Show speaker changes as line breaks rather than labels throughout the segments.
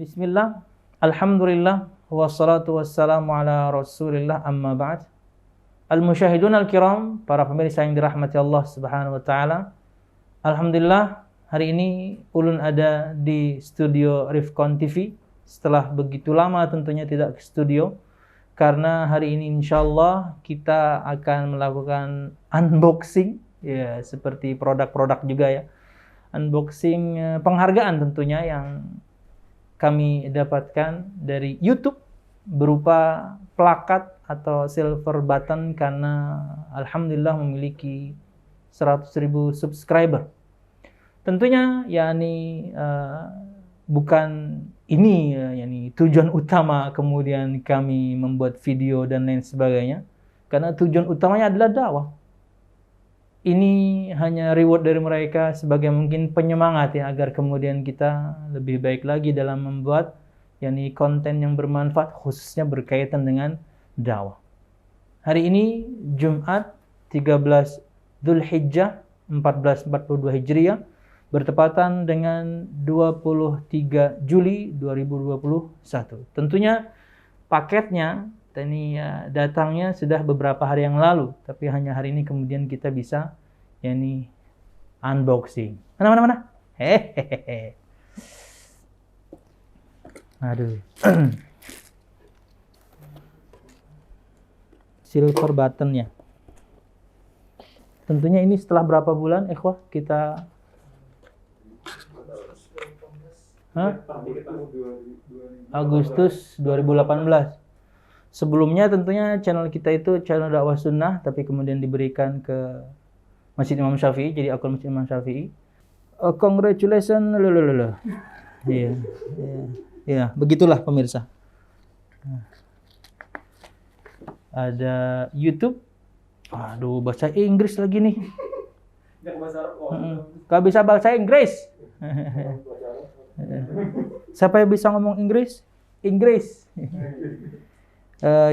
Bismillah, alhamdulillah, wassalatu wassalamu ala rasulillah, amma ba'd. Al-musyahidun al-kiram, para pemirsa yang dirahmati Allah subhanahu wa ta'ala. Alhamdulillah, hari ini ulun ada di studio Rifkon TV. Setelah begitu lama tentunya tidak ke studio. Karena hari ini insyaallah kita akan melakukan unboxing. Ya, seperti produk-produk juga ya. Unboxing penghargaan tentunya yang kami dapatkan dari YouTube berupa plakat atau silver button karena alhamdulillah memiliki 100.000 subscriber. Tentunya bukan ini tujuan utama kemudian kami membuat video dan lain sebagainya, karena tujuan utamanya adalah dakwah. Ini hanya reward dari mereka sebagai mungkin penyemangat ya, agar kemudian kita lebih baik lagi dalam membuat konten yang bermanfaat, khususnya berkaitan dengan dakwah. Hari ini Jumat 13 Dzulhijjah 1442 Hijriah bertepatan dengan 23 Juli 2021. Tentunya paketnya datangnya sudah beberapa hari yang lalu, tapi hanya hari ini kemudian kita bisa unboxing. Mana? Hehehe. Aduh. Silver button ya. Tentunya ini setelah berapa bulan, ikhwah, kita Agustus 2018. Sebelumnya tentunya channel kita itu channel dakwah sunnah, tapi kemudian diberikan ke Masjid Imam Syafi'i, jadi akun Masjid Imam Syafi'i. Congratulations, Iya, begitulah pemirsa. Ada YouTube. Aduh, bahasa Inggris lagi nih. Gak bisa bahasa Inggris. Siapa yang bisa ngomong Inggris?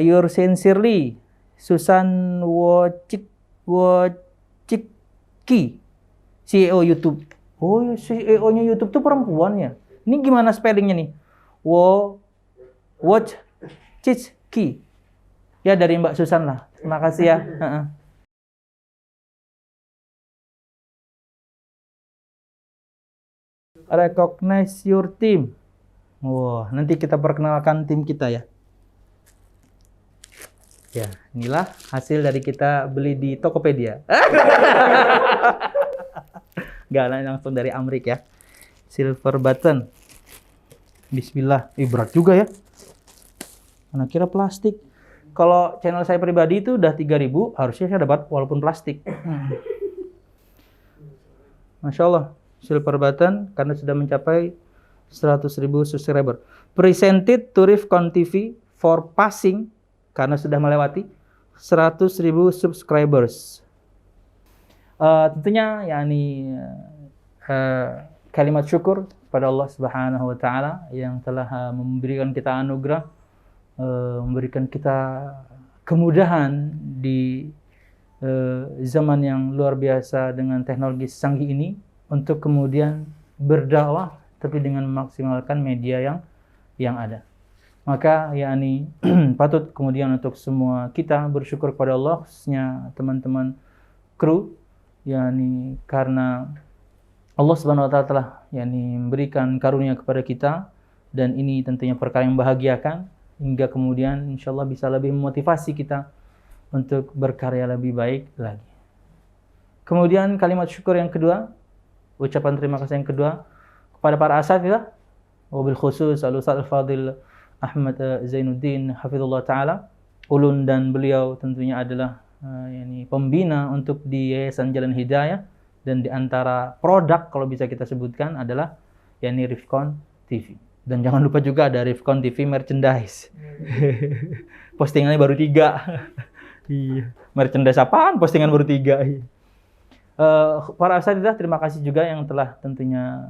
Your sincerely, Susan Wojcicki, CEO YouTube. Oh, CEO-nya YouTube tuh perempuan ya. Ini gimana spellingnya nih? Wojcicki. Ya, dari Mbak Susan lah. Terima kasih ya. Recognize your team. Wah, nanti kita perkenalkan tim kita ya. Ya, inilah hasil dari kita beli di Tokopedia. Gak, langsung dari Amrik ya. Silver button. Bismillah. Berat juga ya. Mana kira plastik. Kalau channel saya pribadi itu udah 3.000, harusnya saya dapat walaupun plastik. Masya Allah. Silver button karena sudah mencapai 100.000 subscriber. Presented to Rifkon TV for passing karena sudah melewati 100.000 subscribers. Tentunya kalimat syukur pada Allah Subhanahu wa taala yang telah memberikan kita anugerah, memberikan kita kemudahan di zaman yang luar biasa dengan teknologi canggih ini untuk kemudian berdakwah tapi dengan memaksimalkan media yang ada. Maka patut kemudian untuk semua kita bersyukur kepada Allah, khususnya teman-teman kru, karena Allah Subhanahu wa taala telah memberikan karunia kepada kita, dan ini tentunya perkara yang membahagiakan hingga kemudian insyaallah bisa lebih memotivasi kita untuk berkarya lebih baik lagi. Kemudian kalimat syukur yang kedua, ucapan terima kasih yang kedua kepada para asatidzah, wabil khusus Al-Ustaz Al-Fadil Ahmad Zainuddin hafizullah taala. Ulun dan beliau tentunya adalah pembina untuk di Yayasan Jalan Hidayah, dan di antara produk kalau bisa kita sebutkan adalah Rifkon TV. Dan jangan lupa juga ada Rifkon TV merchandise. Postingannya baru 3. Iya, merchandise apaan? Postingan baru 3. Para asatidzah, terima kasih juga yang telah tentunya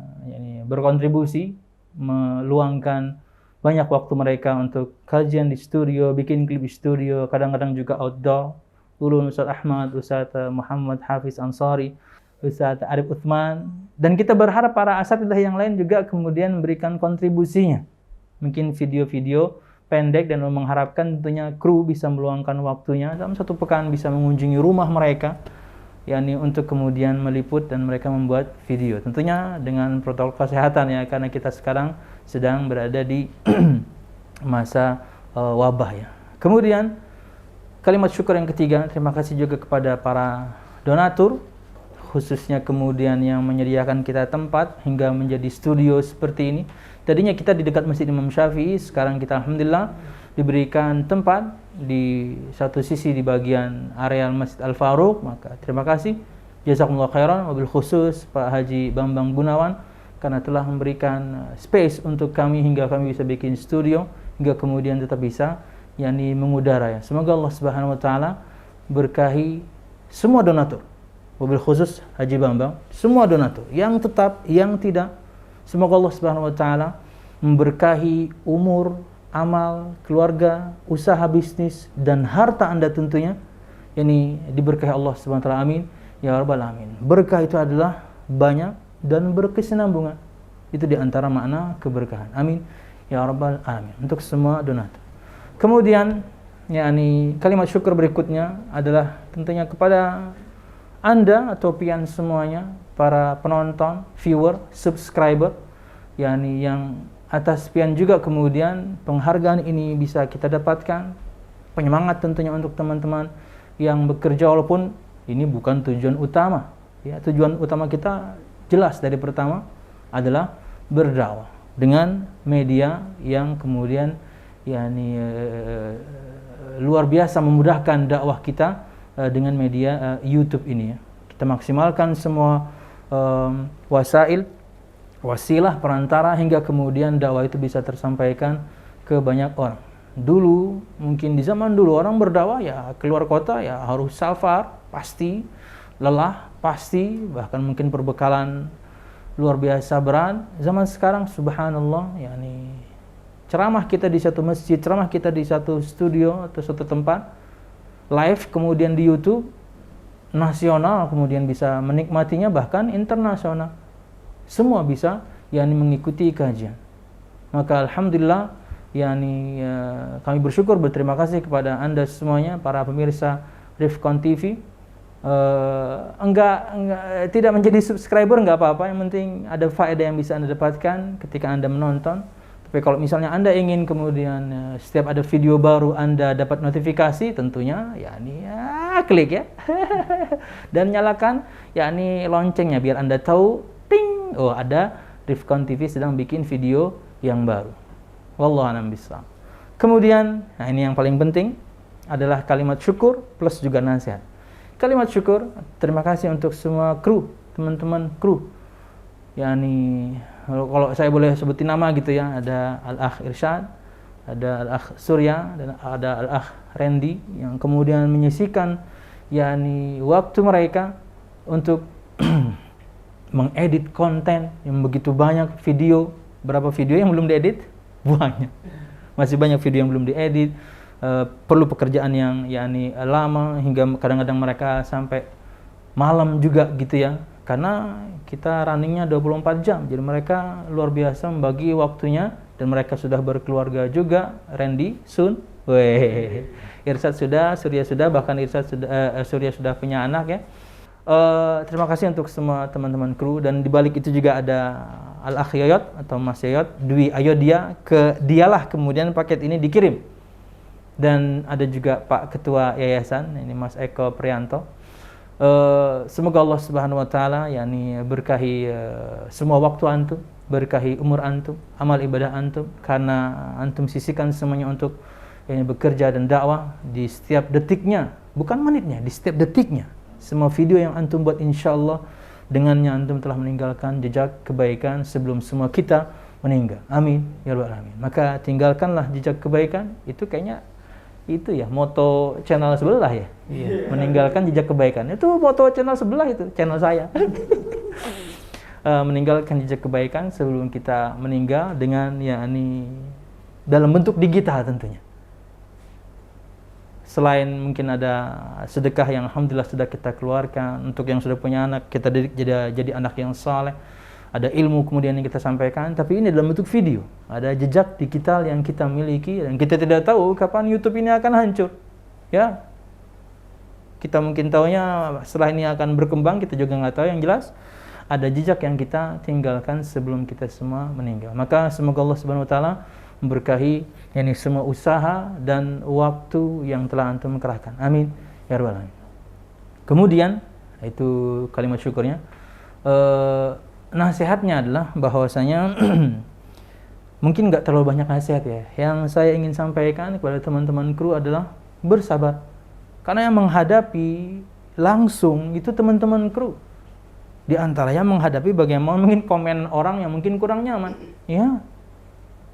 berkontribusi, meluangkan banyak waktu mereka untuk kajian di studio, bikin klip di studio, kadang-kadang juga outdoor. Ulun, Ustaz Ahmad, Ustaz Muhammad Hafiz Ansari, Ustaz Arif Uthman, dan kita berharap para asatidzah yang lain juga kemudian memberikan kontribusinya mungkin video-video pendek, dan mengharapkan tentunya kru bisa meluangkan waktunya dalam 1 pekan bisa mengunjungi rumah mereka, yakni untuk kemudian meliput dan mereka membuat video. Tentunya dengan protokol kesehatan ya, karena kita sekarang sedang berada di masa wabah ya. Kemudian kalimat syukur yang ketiga, terima kasih juga kepada para donatur, khususnya kemudian yang menyediakan kita tempat hingga menjadi studio seperti ini. Tadinya kita di dekat Masjid Imam Syafi'i, sekarang kita alhamdulillah diberikan tempat di satu sisi di bagian areal Masjid Al-Faruq. Maka terima kasih jazakumullah khairan, wabil khusus Pak Haji Bambang Gunawan karena telah memberikan space untuk kami hingga kami bisa bikin studio, hingga kemudian tetap bisa yakni mengudara ya. Semoga Allah Subhanahu wa taala berkahi semua donatur, wabil khusus Haji Bambang, semua donatur yang tetap, yang tidak. Semoga Allah Subhanahu wa taala memberkahi umur, amal, keluarga, usaha bisnis dan harta Anda tentunya. Ini diberkahi Allah Subhanahu wa taala. Amin ya rabbal alamin. Berkah itu adalah banyak dan berkesinambungan. Itu di antara makna keberkahan. Amin ya rabbal alamin. Untuk semua donatur. Kemudian yakni kalimat syukur berikutnya adalah tentunya kepada Anda atau pian semuanya, para penonton, viewer, subscriber, yakni yang atas pian juga kemudian penghargaan ini bisa kita dapatkan. Penyemangat tentunya untuk teman-teman yang bekerja, walaupun ini bukan tujuan utama. Ya, tujuan utama kita jelas dari pertama adalah berdakwah dengan media yang kemudian yakni luar biasa memudahkan dakwah kita dengan media YouTube ini ya. Kita maksimalkan semua wasilah perantara hingga kemudian dakwah itu bisa tersampaikan ke banyak orang. Dulu, mungkin di zaman dulu orang berdakwah ya keluar kota ya harus safar, pasti lelah, pasti bahkan mungkin perbekalan luar biasa berat. Zaman sekarang subhanallah, yakni ceramah kita di satu masjid, ceramah kita di satu studio atau satu tempat live, kemudian di YouTube nasional, kemudian bisa menikmatinya, bahkan internasional. Semua bisa yakni mengikuti kajian. Maka alhamdulillah yakni kami bersyukur, berterima kasih kepada Anda semuanya para pemirsa Rifkon TV. Tidak menjadi subscriber enggak apa-apa, yang penting ada faedah yang bisa Anda dapatkan ketika Anda menonton. Tapi kalau misalnya Anda ingin kemudian setiap ada video baru Anda dapat notifikasi, tentunya yakni klik ya dan nyalakan yakni loncengnya biar Anda tahu ting, oh ada Rifkon TV sedang bikin video yang baru. Wallahu a'lam bishawab. Kemudian, nah ini yang paling penting adalah kalimat syukur plus juga nasihat. Kalimat syukur, terima kasih untuk semua kru, teman-teman kru. yakni kalau saya boleh sebutin nama gitu ya, ada Al-Akh Irsyad, ada Al-Akh Surya, dan ada Al-Akh Randy yang kemudian menyisikan yakni waktu mereka untuk mengedit konten yang begitu banyak. Video, berapa video yang belum diedit? Banyak. Masih banyak video yang belum diedit. Perlu pekerjaan yang yakni lama, hingga kadang-kadang mereka sampai malam juga gitu ya. Karena kita runningnya 24 jam, jadi mereka luar biasa membagi waktunya, dan mereka sudah berkeluarga juga. Randy, Sun, Irsyad sudah, Surya sudah, bahkan Surya sudah punya anak ya. Terima kasih untuk semua teman-teman kru, dan dibalik itu juga ada Al-Akh Yayot atau Mas Yayot, Dwi Ayodia, dialah kemudian paket ini dikirim. Dan ada juga Pak Ketua Yayasan, ini Mas Eko Prianto. Semoga Allah Subhanahu wa taala yakni berkahi semua waktu antum, berkahi umur antum, amal ibadah antum, karena antum sisihkan semuanya untuk bekerja dan dakwah di setiap detiknya, bukan menitnya, di setiap detiknya. Semua video yang antum buat insyaallah dengannya antum telah meninggalkan jejak kebaikan sebelum semua kita meninggal. Amin ya rabbal alamin. Maka tinggalkanlah jejak kebaikan, itu kayaknya itu ya moto channel sebelah ya. Iya. Meninggalkan jejak kebaikan. Itu moto channel sebelah, itu channel saya. Meninggalkan jejak kebaikan sebelum kita meninggal dengan yakni dalam bentuk digital tentunya. Selain mungkin ada sedekah yang alhamdulillah sudah kita keluarkan, untuk yang sudah punya anak kita didik jadi anak yang saleh. ada ilmu kemudian yang kita sampaikan, tapi ini dalam bentuk video. Ada jejak digital yang kita miliki dan kita tidak tahu kapan YouTube ini akan hancur. Ya, kita mungkin tahunya setelah ini akan berkembang, kita juga nggak tahu. Yang jelas ada jejak yang kita tinggalkan sebelum kita semua meninggal. Maka semoga Allah Subhanahu Wa Taala memberkahi ini semua usaha dan waktu yang telah antum kerahkan. Amin ya rabbal alamin. Kemudian itu kalimat syukurnya. Nasihatnya adalah bahwasanya mungkin nggak terlalu banyak nasihat ya. Yang saya ingin sampaikan kepada teman-teman kru adalah bersabar. Karena yang menghadapi langsung itu teman-teman kru. Di antaranya menghadapi bagaimana mungkin komen orang yang mungkin kurang nyaman. Ya,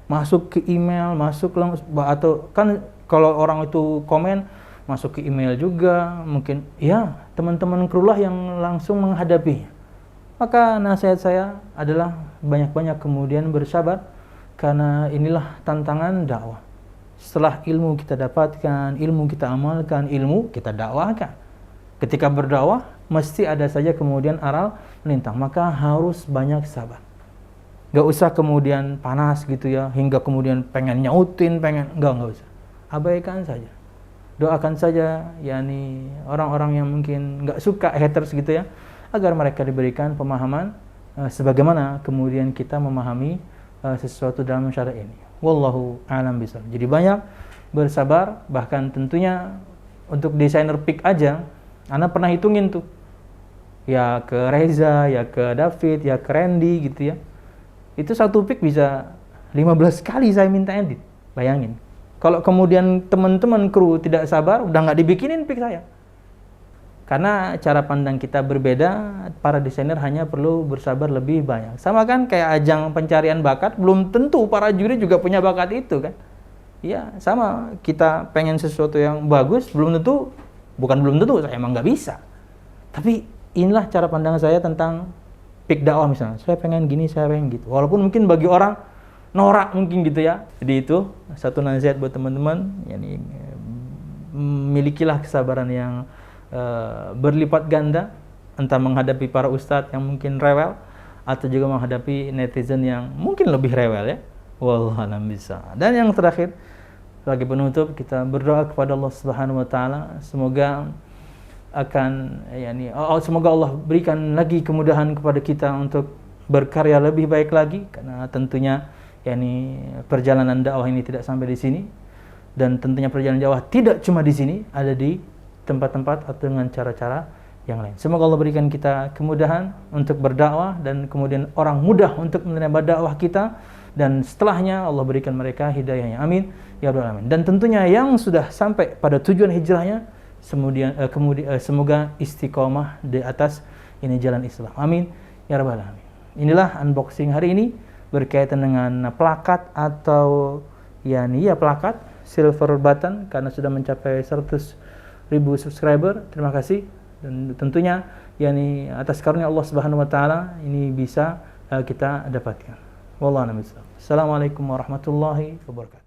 masuk ke email, masuk langsung, atau kan kalau orang itu komen masuk ke email juga, mungkin ya teman-teman kru lah yang langsung menghadapinya. Maka nasihat saya adalah banyak-banyak kemudian bersabar, karena inilah tantangan dakwah. Setelah ilmu kita dapatkan, ilmu kita amalkan, ilmu kita dakwahkan. Ketika berdakwah, mesti ada saja kemudian aral melintang, maka harus banyak sabar. Gak usah kemudian panas gitu ya, hingga kemudian pengen nyautin, enggak usah. Abaikan saja. Doakan saja, yakni orang-orang yang mungkin gak suka, haters gitu ya, agar mereka diberikan pemahaman sebagaimana kemudian kita memahami sesuatu dalam syariat ini. Wallahu a'lam bishawab. Jadi banyak bersabar, bahkan tentunya untuk desainer pick aja, Ana pernah hitungin tuh. Ya ke Reza, ya ke David, ya ke Randy gitu ya. Itu satu pick bisa 15 kali saya minta edit. Bayangin. Kalau kemudian teman-teman kru tidak sabar, udah nggak dibikinin pick saya. Karena cara pandang kita berbeda, para desainer hanya perlu bersabar lebih banyak. Sama kan kayak ajang pencarian bakat, belum tentu para juri juga punya bakat itu kan. Iya, sama, kita pengen sesuatu yang bagus, belum tentu, saya emang nggak bisa. Tapi inilah cara pandang saya tentang pick dakwah misalnya. Saya pengen gini, saya pengen gitu. Walaupun mungkin bagi orang norak mungkin gitu ya. Jadi itu satu nasihat buat teman-teman, yakni milikilah kesabaran yang berlipat ganda, entah menghadapi para ustadz yang mungkin rewel, atau juga menghadapi netizen yang mungkin lebih rewel ya. Wallahu a'lam bishawab. Dan yang terakhir, sebagai penutup, kita berdoa kepada Allah Subhanahu Wa Taala, semoga semoga Allah berikan lagi kemudahan kepada kita untuk berkarya lebih baik lagi, karena tentunya perjalanan dakwah ini tidak sampai di sini, dan tentunya perjalanan dakwah tidak cuma di sini, ada di tempat-tempat atau dengan cara-cara yang lain. Semoga Allah berikan kita kemudahan untuk berdakwah, dan kemudian orang mudah untuk menerima dakwah kita, dan setelahnya Allah berikan mereka hidayahnya. Amin ya rabbal alamin. Dan tentunya yang sudah sampai pada tujuan hijrahnya, semoga istiqomah di atas ini jalan Islam. Amin ya rabbal alamin. Inilah unboxing hari ini berkaitan dengan plakat atau plakat silver button, karena sudah mencapai 100.000 subscriber. Terima kasih, dan tentunya atas karunia Allah Subhanahu Wa Taala ini bisa kita dapatkan. Wallahu a'lam bishawab. Assalamualaikum warahmatullahi wabarakatuh.